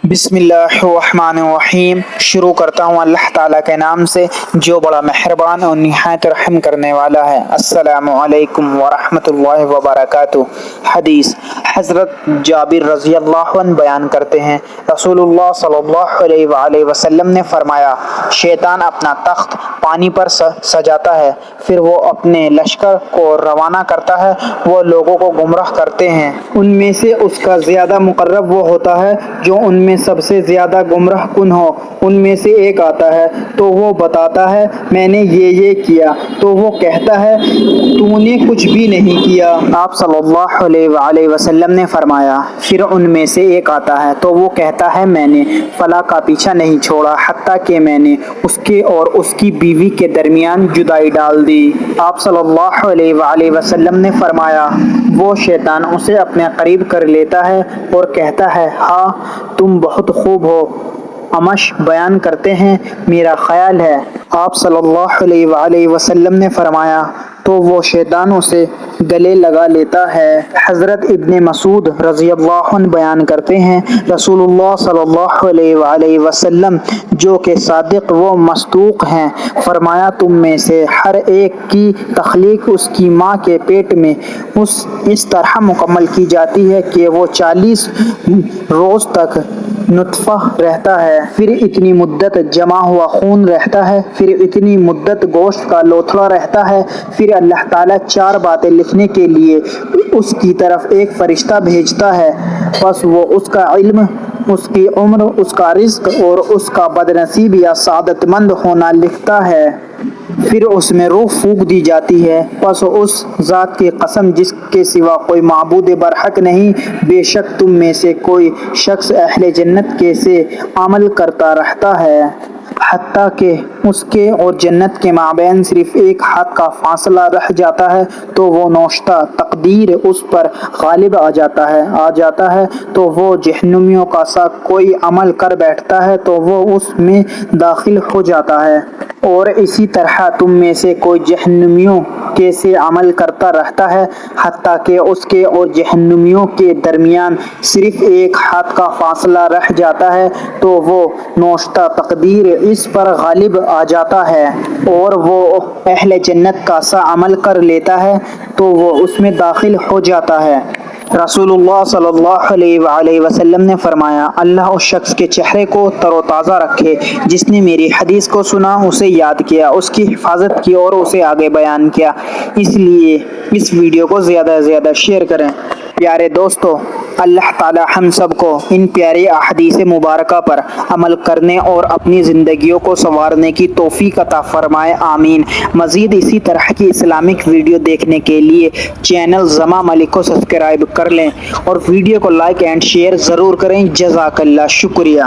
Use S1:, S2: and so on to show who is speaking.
S1: بسم اللہ الرحمن الرحیم۔ شروع کرتا ہوں اللہ تعالیٰ کے نام سے جو بڑا مہربان اور نہایت رحم کرنے والا ہے۔ السلام علیکم ورحمۃ اللہ وبرکاتہ۔ حدیث حضرت جابر رضی اللہ عنہ بیان کرتے ہیں، رسول اللہ صلی اللہ علیہ وآلہ وسلم نے فرمایا، شیطان اپنا تخت پانی پر سجاتا ہے، پھر وہ اپنے لشکر کو روانہ کرتا ہے، وہ لوگوں کو گمراہ کرتے ہیں، ان میں سے اس کا زیادہ مقرب وہ ہوتا ہے جو ان میں سب سے زیادہ گمراہ کن ہو۔ ان میں سے ایک آتا ہے تو وہ بتاتا ہے میں نے یہ کیا، تو وہ کہتا ہے تو نے کچھ بھی نہیں کیا۔ آپ صلی اللہ علیہ وآلہ وسلم نے فرمایا، پھر ان میں سے ایک آتا ہے تو وہ کہتا ہے میں نے فلاں کا پیچھا نہیں چھوڑا حتیٰ کہ میں نے اس کے اور اس کی بیوی کے درمیان جدائی ڈال دی۔ آپ صلی اللہ علیہ وآلہ وسلم نے فرمایا، وہ شیطان اسے اپنے قریب کر لیتا ہے اور کہتا ہے ہاں تم بہت خوب ہو۔ امش بیان کرتے ہیں میرا خیال ہے آپ صلی اللہ علیہ وآلہ وسلم نے فرمایا تو وہ شیطان اسے گلے لگا لیتا ہے۔ حضرت ابن مسعود رضی اللہ عنہ بیان کرتے ہیں، رسول اللہ صلی اللہ علیہ وآلہ وسلم جو کہ صادق و مصدوق ہیں، فرمایا تم میں سے ہر ایک کی تخلیق اس کی ماں کے پیٹ میں اس طرح مکمل کی جاتی ہے کہ وہ 40 روز تک نطفہ رہتا ہے، پھر اتنی مدت جمع ہوا خون رہتا ہے، پھر اتنی مدت گوشت کا لوتھڑا رہتا ہے، پھر اللہ تعالیٰ 4 باتیں لکھنے کے لیے اس کی طرف ایک فرشتہ بھیجتا ہے، پس وہ اس کا علم، اس کی عمر، اس کا رزق اور اس کا بدنصیب یا سعادت مند ہونا لکھتا ہے، پھر اس میں روح پھونک دی جاتی ہے، پس اس ذات کی قسم جس کے سوا کوئی معبود برحق نہیں، بے شک تم میں سے کوئی شخص اہل جنت کے سے عمل کرتا رہتا ہے حتیٰ کہ اس کے اور جنت کے مابین صرف ایک ہاتھ کا فاصلہ رہ جاتا ہے تو وہ نوشتہ تقدیر اس پر غالب آ جاتا ہے تو وہ جہنمیوں کا سا کوئی عمل کر بیٹھتا ہے تو وہ اس میں داخل ہو جاتا ہے، اور اسی طرح تم میں سے کوئی جہنمیوں کے سے عمل کرتا رہتا ہے حتیٰ کہ اس کے اور جہنمیوں کے درمیان صرف ایک ہاتھ کا فاصلہ رہ جاتا ہے تو وہ نوشتہ تقدیر اس پر غالب آ جاتا ہے اور وہ اہل جنت کا سا عمل کر لیتا ہے تو وہ اس میں داخل ہو جاتا ہے۔ رسول اللہ صلی اللہ علیہ وآلہ وسلم نے فرمایا، اللہ اس شخص کے چہرے کو تر و تازہ رکھے جس نے میری حدیث کو سنا، اسے یاد کیا، اس کی حفاظت کی اور اسے آگے بیان کیا، اس لیے اس ویڈیو کو زیادہ سے زیادہ شیئر کریں۔ پیارے دوستو، اللہ تعالی ہم سب کو ان پیاری احادیث مبارکہ پر عمل کرنے اور اپنی زندگیوں کو سنوارنے کی توفیق عطا فرمائے، آمین۔ مزید اسی طرح کی اسلامک ویڈیو دیکھنے کے لیے چینل زما ملک کو سبسکرائب کر لیں اور ویڈیو کو لائک اینڈ شیئر ضرور کریں۔ جزاک اللہ، شکریہ۔